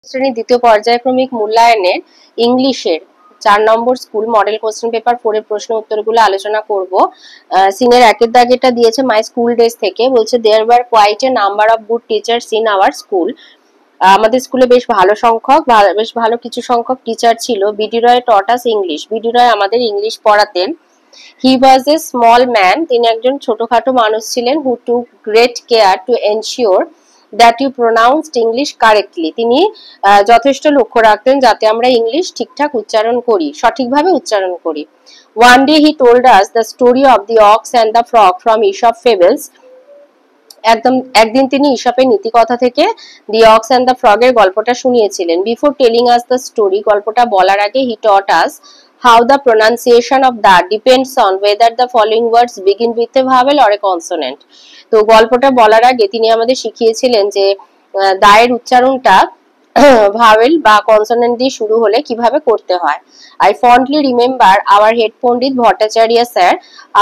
শ্রেণীর দ্বিতীয় পর্যায়ক্রমিক মূল্যায়নের ইংলিশের 4 নম্বর স্কুল মডেল কোশ্চেন পেপার 4 এর প্রশ্ন উত্তরগুলো আলোচনা করব। সিনের একের দাগেটা দিয়েছে মাই স্কুল ডেজ থেকে, বলছে there were quite a number of good teachers in our school. আমাদের স্কুলে বেশ ভালো কিছু সংখ্যক টিচার ছিল। B D Roy taught us English, B D Roy আমাদের ইংলিশ পড়াতেন। হি ওয়াজ এ স্মল ম্যান, তিনি একজন ছোটখাটো মানুষ ছিলেন। Who took great care to ensure that you pronounced English correctly, তিনি যথেষ্ট লক্ষ্য রাখতেন যাতে আমরা ইংলিশ ঠিকঠাক উচ্চারণ করি, সঠিকভাবে উচ্চারণ করি। One day he told us the story of the ox and the frog from Aesop fables. একদিন তিনি ইসপের নীতিকথা থেকে দি অক্স অ্যান্ড দ্য ফ্রগের গল্পটা শুনিয়েছিলেন। Before telling us the story, গল্পটা বলার আগে হি টট আস how the pronunciation of that depends on whether the following words begin with a vowel or a consonant. তো গল্পটা বলার আগে তিনি আমাদের শিখিয়েছিলেন যে দায়ের উচ্চারণটা ভাওয়েল বা কনসোনেন্ট দিয়ে শুরু হলে কিভাবে করতে হয়। I fondly remember our head Pandit Bhattacharya sir,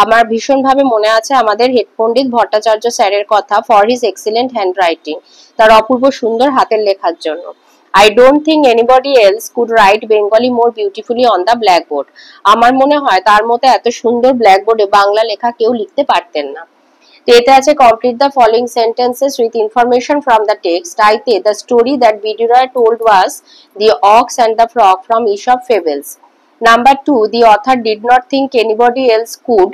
আমার ভীষণভাবে মনে আছে আমাদের হেড পণ্ডিত ভট্টাচার্য স্যারের কথা, for his excellent hand writing, তার অপূর্ব সুন্দর হাতের লেখার জন্য। I don't think anybody else could write Bengali more beautifully on the blackboard. আমার মনে হয় তার মতো এত সুন্দর ব্ল্যাকবোর্ডে বাংলা লেখা কেউ লিখতে পারতেন না। এতে আছে complete the following sentences with information from the text. আইতে the story that B.D. Roy told was the ox and the frog from Aesop fables. Number 2, the author did not think anybody else could,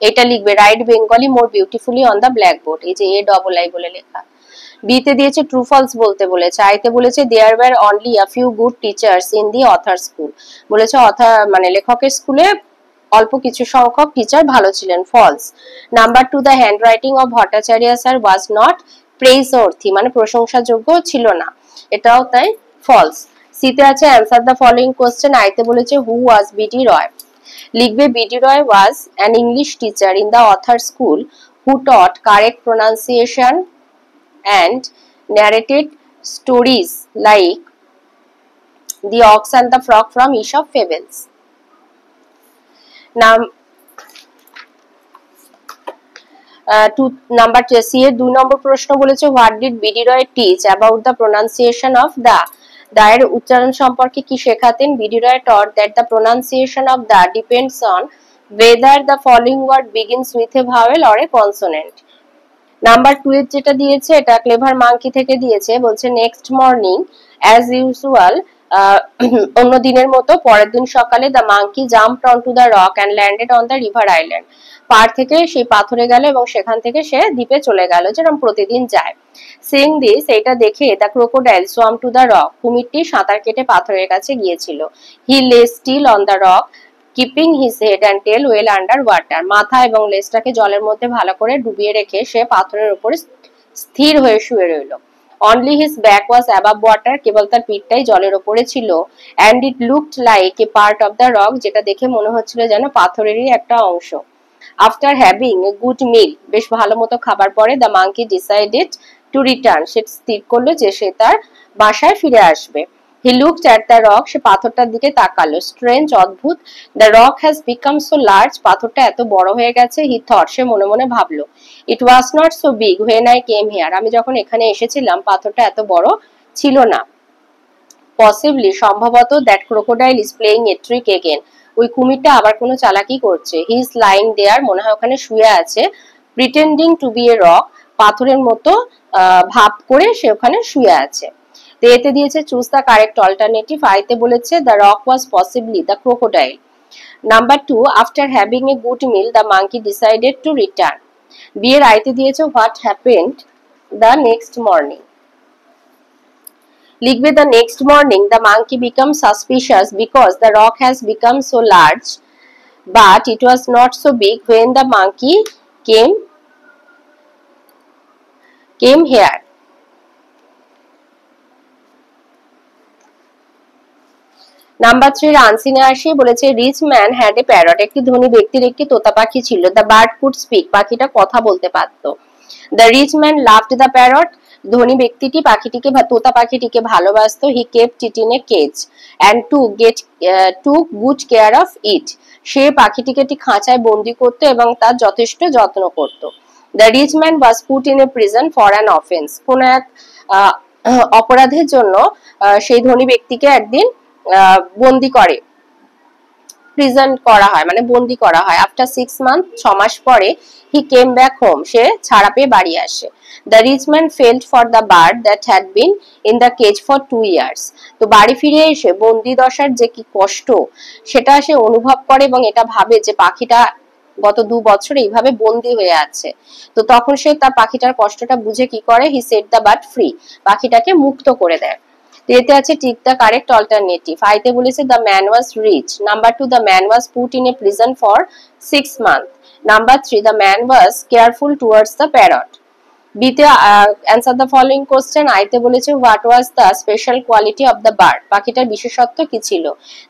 এটা লিখবে write Bengali more beautifully on the blackboard, এই যে A-double-I বলে লেখা। বিতে দিয়েছে true false বলতে বলেছে। আইতে বলেছে there were only a few good teachers in the author school, বলেছে অথার মানে লেখকের স্কুলে অল্প কিছু সংখ্যক টিচার ভালো ছিলেন, false. Number 2, the handwriting of Bhattacharya sir was not praiseworthy, মানে প্রশংসাযোগ্য ছিল না, এটাও তাই ফলস। সিতে আছে অ্যান্সার দ্য ফলোইং কোশ্চেন। আইতে বলেছে হু ওয়াজ বিডি রয়, লিখবে BD Roy was an English teacher in the author school who taught correct pronunciation and narrated stories like The Ox and the Frog from Aesop Fables. Now, number C এর 2 নম্বর প্রশ্ন বলেছে what did B.D. Roy teach about the pronunciation of the, দায়ের উচ্চারণ সম্পর্কে কি শেখাতেন? B.D. Roy taught that the pronunciation of the depends on whether the following word begins with a vowel or a consonant. Number 2 এর যেটা দিয়েছে এটা clever monkey থেকে দিয়েছে, বলছে নেক্সট মর্নিং অ্যাজ ইউজুয়াল, অন্য দিনের মতো পরের দিন সকালে the monkey jumped on to the rock and landed on the river island, পার থেকে সেই পাথরে গেল এবং সেখান থেকে সে দ্বীপে চলে গেল, যেরকম প্রতিদিন যায়। সিং দিস, এটা দেখে the crocodile swam to the rock, কুমিরটি সাঁতার কেটে পাথরের কাছে গিয়েছিল। He lay still on the rock keeping his head and tail well under water, মাথা এবং লেজটাকে জলের মধ্যে ভালো করে ডুবিয়ে রেখে সে পাথরের উপরে স্থির হয়ে শুয়ে রইল। Only his back was above water, কেবল তার পিঠটাই জলের উপরে ছিল। And it looked like a part of the rock, যেটা দেখে মনে হচ্ছিল যেন পাথরেরই একটা অংশ। After having a good meal, বেশ ভালো মতো খাবার পরে the monkey decided to return, সে স্থির করলো যে সে তার বাসায় ফিরে আসবে। He looked at the rock, সে পাথরটার দিকে তাকালো। স্ট্রেঞ্জ, অদ্ভুত। The rock has become so large, পাথরটা এত বড় হয়ে গেছে। He thought, সে মনে মনে ভাবলো। It was not so big when I came here, আমি যখন এখানে এসেছিলাম পাথরটা এত বড় ছিল না। Possibly, সম্ভবত that crocodile is playing a trick again, ওই কুমিরটা আবার কোনো চালাকি করছে। He is lying there, মনে হয় ওখানে শুয়ে আছে। Pretending to be a rock, পাথরের মতো ভাব করে সে ওখানে শুয়ে আছে। এতে দিয়েছে চুজ দ্য কারেক্ট অল্টারনেটিভ। আইতে বলেছে the rock was possibly the crocodile. Number 2, after having a good meal the monkey decided to return. B এর আইতে দিয়েছে what happened the next morning, লিখবে the next morning the monkey become suspicious because the rock has become so large but it was not so big when the monkey came here. Number 3 আনসিনে আসি, বলেছে rich man had a parrot, একটি ধনী ব্যক্তির একটি তোতা পাখি ছিল। The bird could speak, পাখিটা কথা বলতে পারত। The rich man loved the parrot, ধনী ব্যক্তিটি পাখিটিকে তোতা পাখিটিকে ভালোবাসতো। He kept it in a cage and took good care of it, সে পাখিটিকে একটি খাঁচায় বন্দি করত এবং তার যথেষ্ট যত্ন করত। The rich man was put in a prison for an offence, কোন এক অপরাধের জন্য সেই ধনী ব্যক্তিকে একদিন বন্দি করে, প্রিজেন্ট করা হয়, মানে বন্দি করা হয়। আফটার 6 মান্থ, 6 মাস পরে হি কেম ব্যাক হোম, সে ছাড়া পেয়ে বাড়ি আসে। The rich man felt for the bird that had been in the cage for 2 years. তো বাড়ি ফিরে এসে বন্দি দশার যে কি কষ্ট সেটা সে অনুভব করে এবং এটা ভাবে যে পাখিটা গত 2 বছর এইভাবে বন্দি হয়ে আছে। তো তখন সে তার পাখিটার কষ্টটা বুঝে কি করে, he said the bird free, পাখিটাকে মুক্ত করে দেয়। এতে আছে টিক দ্য কারেক্ট অল্টারনেটিভ। আইতে বলেছে the man was rich. Number 2, the man was put in a prison for 6 month. Number 3, the man was careful towards the parrot. বিতে answer the following question. আইতে বলেছে what was the special quality of the bird, পাখিটার বিশেষত্ব কি ছিল?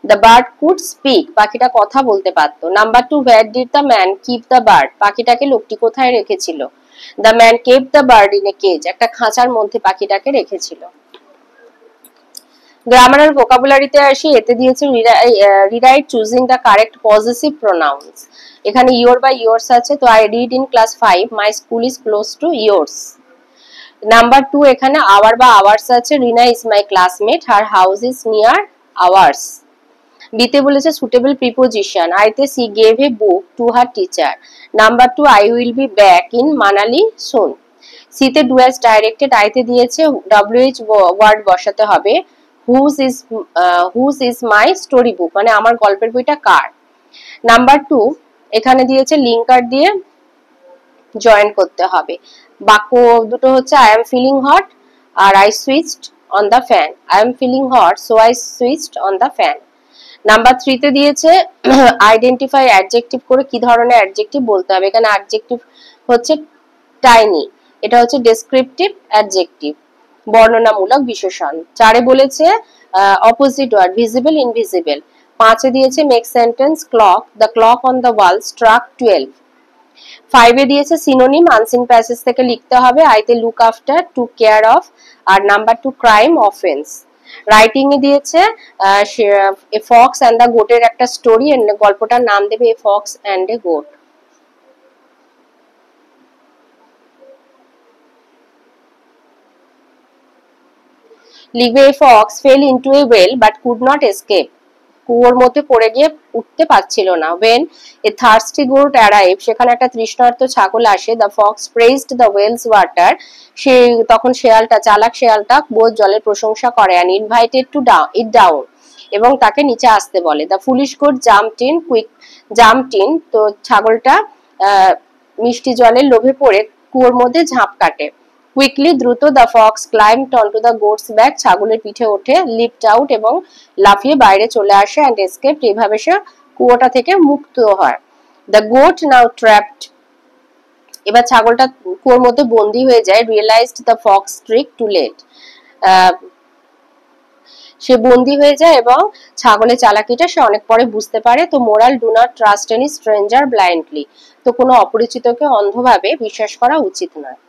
The bird could speak, পাখিটা কথা বলতে পারত। Number 2, where did the man keep the bird, পাখিটাকে লোকটি কোথায় রেখেছিল? The man kept the bird in a cage, একটা খাঁচার মধ্যে পাখিটাকে রেখেছিল। গ্রামার আর ভোকাবুলারিতে আসি। এতে দিয়েছে rewrite choosing the correct positive pronoun. এখানে ইয়োর বা ইয়োর্স আছে, তো I read in class 5 my school is close to yours. Number 2 এখানে আওয়ার বা আওয়ার্স আছে, Rina is my classmate, her house is near ours. বিতে বলেছে সুটেবল প্রিপোজিশন। আইতে she gave a book to her teacher. Number 2, I will be back in Manali soon. সিতে do as directed. আইতে দিয়েছে WH word বসাতে হবে, whose is my story book, মানে আমার গল্পের বইটা কার। নাম্বার 2 এখানে দিয়েছে লিঙ্কার দিয়ে জয়েন করতে হবে। বাক্য দুটো হচ্ছে আই এম ফিলিং হট আর I switched on the fan. I am feeling hot so I switched on the fan. Number 3 তে দিয়েছে আইডেন্টিফাই অ্যাডজেক্টিভ করে কি ধরনের অ্যাডজেক্টিভ বলতে হবে। এখানে অ্যাডজেক্টিভ হচ্ছে টাইনি, এটা হচ্ছে ডেসক্রিপটিভ অ্যাডজেক্টিভ, বর্ণনামূলক বিশেষণ। 4 বলেছে অপোজিট ওয়ার্ড ভিজিবল ইনভিজিবল। 5 দিয়েছে make sentence clock, the clock on the wall struck 12। 5 দিয়েছে সিনোনিম আনসিন প্যাসেজ থেকে লিখতে হবে। আইতে look after, to care of, আর নাম্বার 2 ক্রাইম অফেন্স। রাইটিং এ দিয়েছে এ ফক্স অ্যান্ড দ্য গোটের একটা স্টোরি, গল্পটার নাম দেবে a fox and a goat. লিখবে a fox fell into a well but could not escape, কুয়োর মধ্যে পড়ে গিয়ে উঠতে পারছিল না। when a thirsty goat arrived, সেখানে একটা তৃষ্ণার্ত ছাগল আসে। the fox praised the whale's water, সে তখন শেয়ালটা, চালাক শেয়ালটা কুয়োর জলের প্রশংসা করে and invited to it down, এবং তাকে নিচে আসতে বলে। the foolish goat jumped in, তো ছাগলটা মিষ্টি জলের লোভে পড়ে কুয়োর মধ্যে ঝাঁপ কাটে। কুইকলি, দ্রুত, the Fox climbed অনটু the goat's back, ছাগলের পিঠে ওঠে, লিপড আউট, এবং লাফিয়ে বাইরে চলে আসে, অ্যান্ড এসকেপড, এইভাবে সে কুয়োটা থেকে মুক্ত হয়। দ্য গোট নাও ট্র্যাপড, এবার ছাগলটা কুয়োর মধ্যে বন্দী হয়ে যায়। Realised the fox trick too late, সে বন্দী হয়ে যায় এবং ছাগলের চালাকিটা সে অনেক পরে বুঝতে পারে। তো moral, do not trust any stranger blindly, তো কোনো অপরিচিতকে অন্ধভাবে বিশ্বাস করা উচিত নয়।